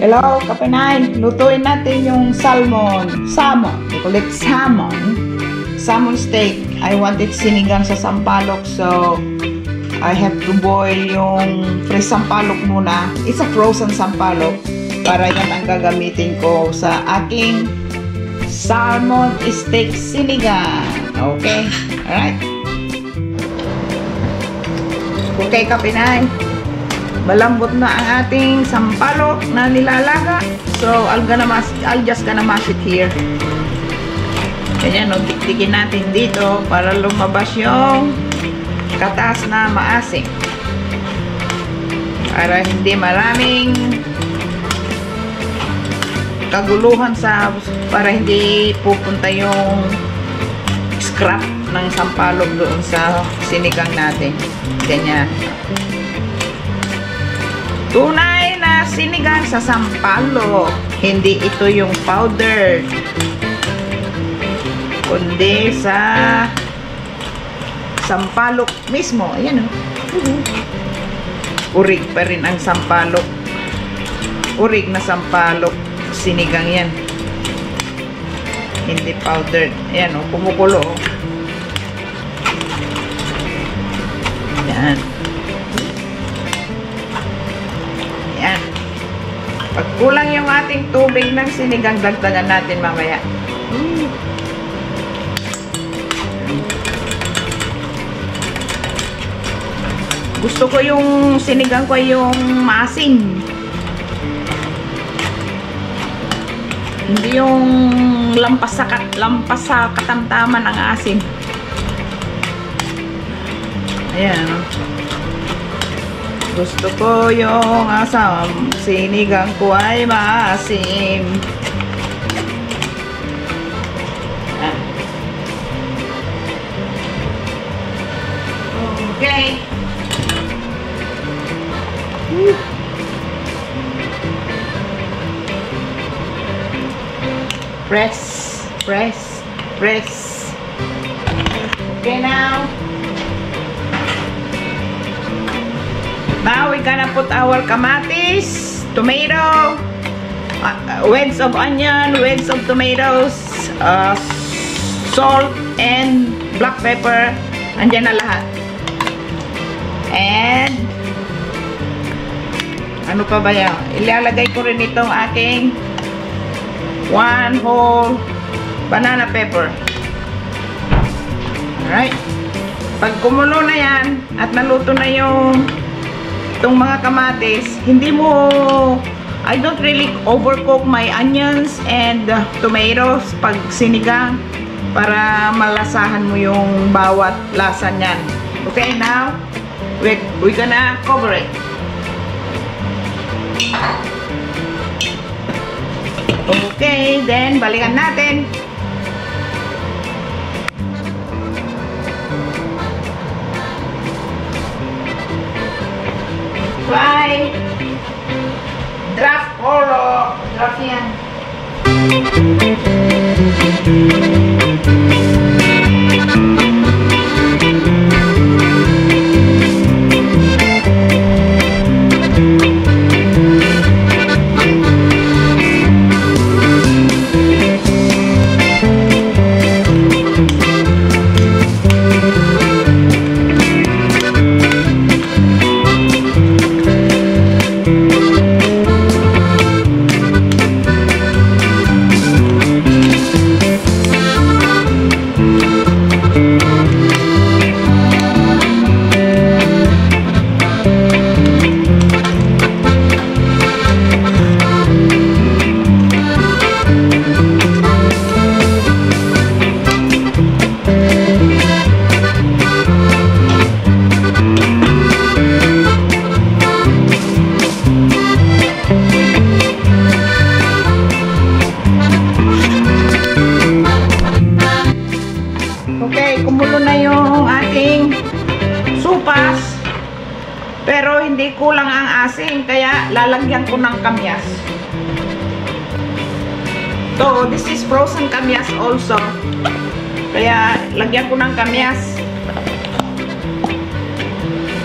Hello, Kapinay. Lutuin natin yung salmon. We call it salmon. Salmon steak. I want it sinigang sa sampalok. So, I have to boil yung fresh sampalok muna. It's a frozen sampalok. Para yan ang gagamitin ko sa aking salmon steak sinigang. Okay? Alright? Okay, Kapinay. Malambot na ang ating sampalok na nilalaga. So, I'll just gonna mash it here. Kaya no, tiktikin natin dito para lumabas yung katas na maasim. Para hindi maraming kaguluhan para hindi pupunta yung scrap ng sampalok doon sa sinigang natin. Ganyan. Tunay na sinigang sa sampalok. Hindi ito yung powder. Kundi sa sampalok mismo. Ayan o. Urig pa rin ang sampalok. Urig na sampalok. Sinigang yan. Hindi powdered. Ayan o. Kumukulo o. Ayan. Ayan. Pag kulang yung ating tubig ng sinigang, dagdagan natin mamaya. Gusto ko yung sinigang ko yung maasim. Hindi yung lampas sa katamtaman ang asim. Ayan. Gusto ko yung asam. Sinigang ko ay maasim. Okay. Press. Okay, now we're gonna put our kamatis, tomato, wedges of onion, wedges of tomatoes, salt, and black pepper. Andyan na lahat. And ano pa ba yan? Ilalagay ko rin itong aking 1 whole banana pepper. Alright. Pag kumulo na yan at naluto na yung itong mga kamatis, I don't really overcook my onions and tomatoes pag sinigang para malasahan mo yung bawat lasa niyan. Okay, now we're gonna cover it. Okay, then balikan natin. Try. Draft polo. Draft yan. Pero hindi kulang ang asin, kaya lalagyan ko ng kamyas. So, this is frozen kamyas also. Kaya lagyan ko ng kamyas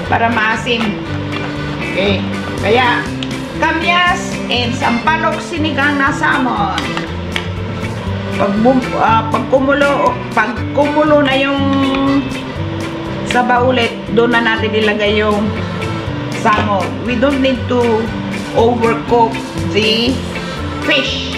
para maasim. Okay. Kaya kamyas, and sampalok sinigang na salmon. Pag kumulo na yung sabaw ulit, doon na natin ilagay yung salmon. We don't need to overcook the fish.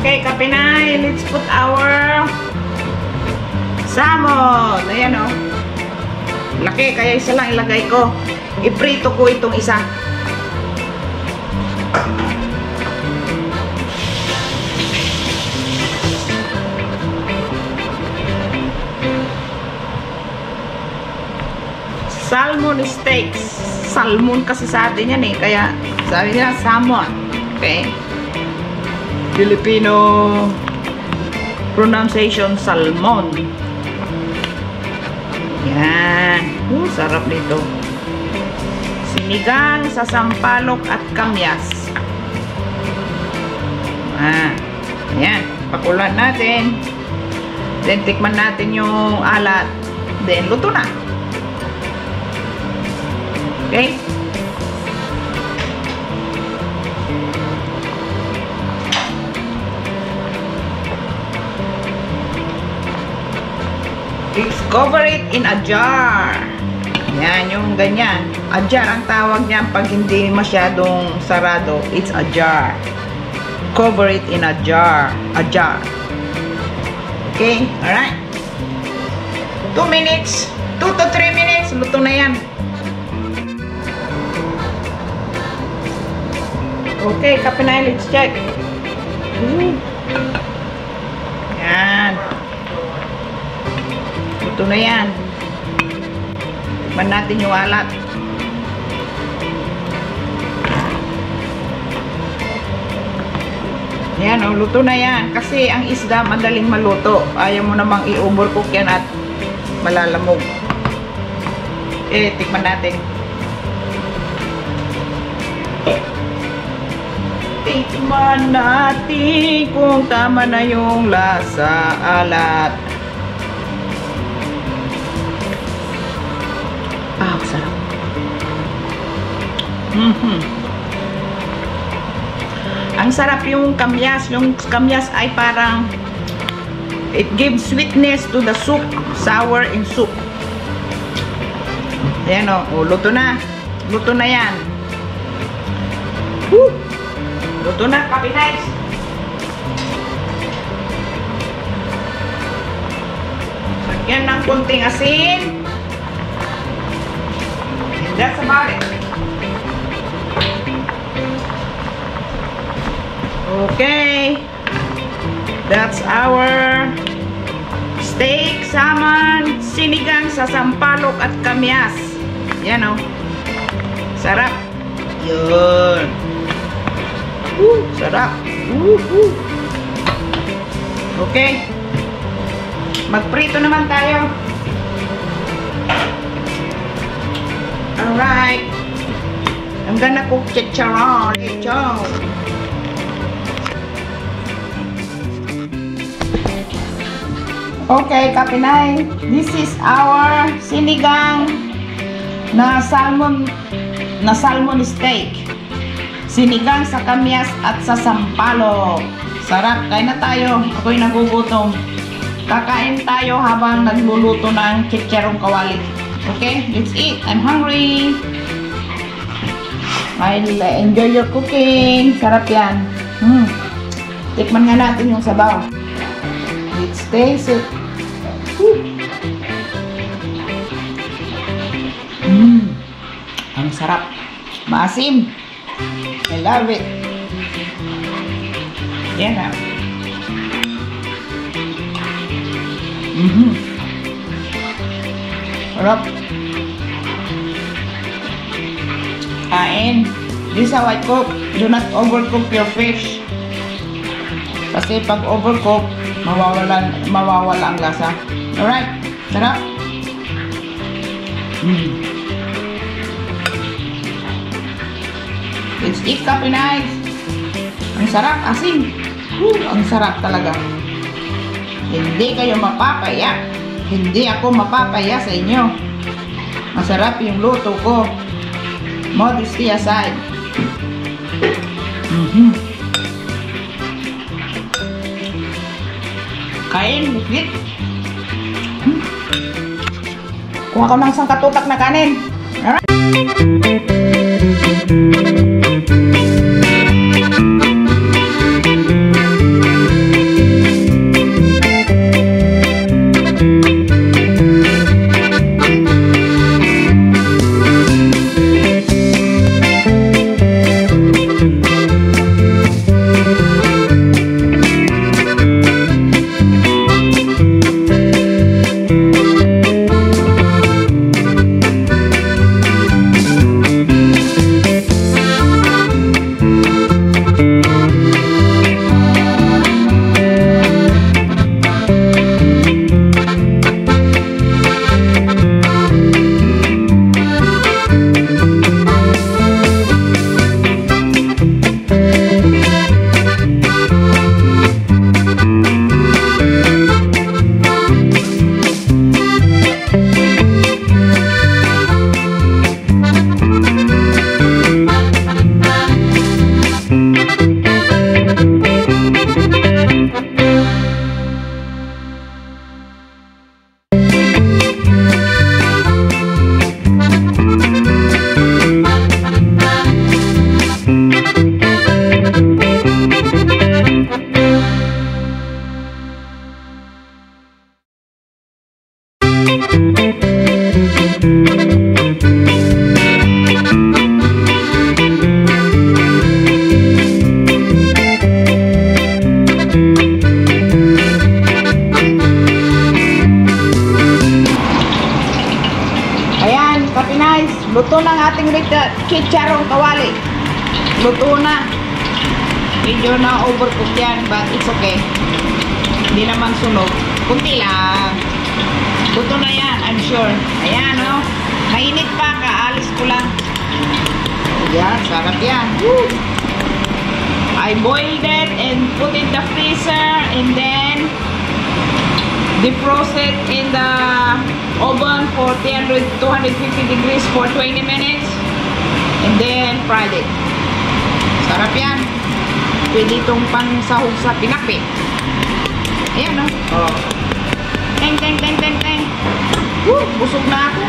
Okay, Kapinay, let's put our salmon. Ayan o. Laki, kaya isa lang ilagay ko. Iprito ko itong isa. Salmon steaks. Salmon kasi sa atin yan eh. Kaya sabi nila salmon. Okay. Filipino pronunciation, salmon. Yan. Sarap nito. Sinigang sa sampalok at kamyas. Yan. Pakulan natin. Then, tikman natin yung alat. Then, luto na. Okay? Cover it in a jar. Yan, yung ganyan. A jar ang tawag niyan pag hindi masyadong sarado. It's a jar. Cover it in a jar. A jar. Okay? Alright. 2 minutes. 2 to 3 minutes. Luto na yan. Okay, Kapinay, let's check. Yan. Ito na yan. Tikman natin yung alat. Yan o, luto na yan. Kasi ang isda madaling maluto. Ayaw mo namang i-overcook yan at malalamog. Tikman natin. Tikman natin kung tama na yung lasa alat. Sarap. Ang sarap yung kamyas. Yung kamyas ay parang it gives sweetness to the soup. Sour in soup. Ayan o. Luto na. Luto na yan. Woo! Luto na, Kapinay. Lagyan ng konting asin. That's about it. Okay. That's our steak, salmon, sinigang sa sampalok at kamyas. Yan o. Sarap. Yun. Sarap. Okay. Magprito naman tayo. Alright. I'm gonna cook chicharon. Okay, Kapinay. This is our sinigang na salmon steak. Sinigang sa kamyas at sa sampalok. Sarap. Kain na tayo. Ako'y nagugutom. Kakain tayo habang nagluluto ng chicharong kawali. Okay, let's eat. I'm hungry. I'll enjoy your cooking. Sarap yan. Tikman nga natin yung sabaw. Let's taste it. Ang sarap. Maasim. I love it. Yan na. Sarap. Kain. This is how I cook. Do not overcook your fish. Kasi pag overcook, mawawala ang lasa. Alright. Sarap. Let's eat Kapinay. Ang sarap, asin. Ang sarap talaga. Hindi kayo mapapaya. Hindi ako mapapaya sa inyo. Masarap yung luto ko. Modesty aside. Kain, bukit. Kuha ko ng isang katutak na kanin. Alright. Luto ng ating chicharong kawali. Luto na. Medyo na overcook yan, but it's okay. Hindi naman sunog. Kunti lang. Luto na yan, I'm sure. Ayan, oh. Mainit pa, kaalis ko lang. Ayan, sarap yan. Woo! I boiled it and put it in the freezer and then defrost it in the oven for 250 degrees for 20 minutes and then fried it. Sarap yan. Pwede itong pansahog sa pinakpi. Ayan, no? Oh. Teng, teng, teng, teng, teng. Busog na ako.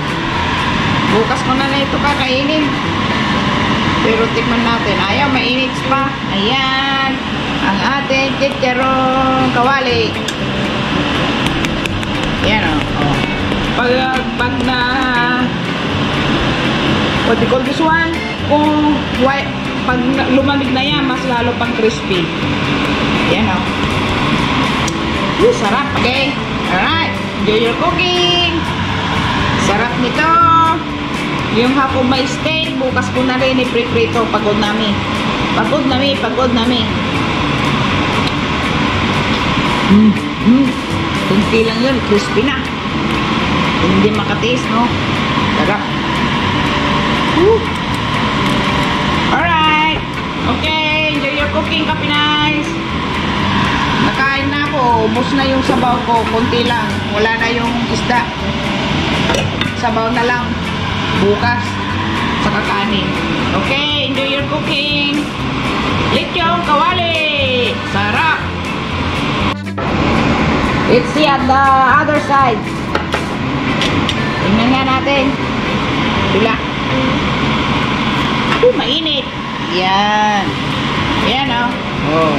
Bukas ko na ito kakainin. Pero tikman natin. Ayaw, mainit pa. Ayan. Ang ating chicharong kawali. Ayan, oh. Pag na what do you call this one? Kung pag lumamig na yan, mas lalo pang crispy. Yan, o. Sarap. Okay. Alright. Enjoy your cooking. Sarap nito. Yung hapong may steak, bukas ko na rin i-pre-prito. Pagod nami. Pagod nami. Pagod nami. Kunti lang yun. Crispy na. Hindi makatiis, no? Sarap. Alright. Okay. Enjoy your cooking, Kapinays. Nakain na ako. Ubos na yung sabaw ko. Kunti lang. Wala na yung isda. Sabaw na lang. Bukas. Sa kakanin. Okay. Enjoy your cooking. Lechong kawali. Sarap. Let's see at the other side. Tingnan nga natin. Tula. Mainit. Yan. Yan, oh. Oh.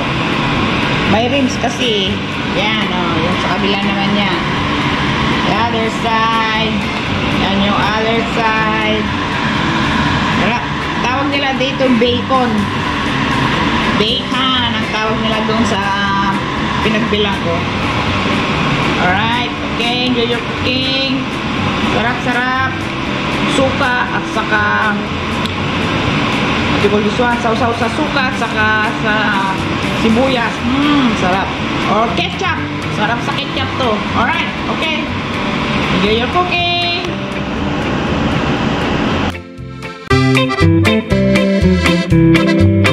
May rims kasi. Yan, oh. Yung sa kabila naman yan. The other side. Yan yung other side. Tawag nila dito bacon. Bacon ang tawag nila doon sa pinagbilang ko. Alright. Okay. Enjoy your cooking. Sarap-sarap. Suka at saka sausaw sa suka at saka sa sibuyas. Sarap. Or ketchup. Sarap sa ketchup to. Alright. Okay. Enjoy your cooking. Bye!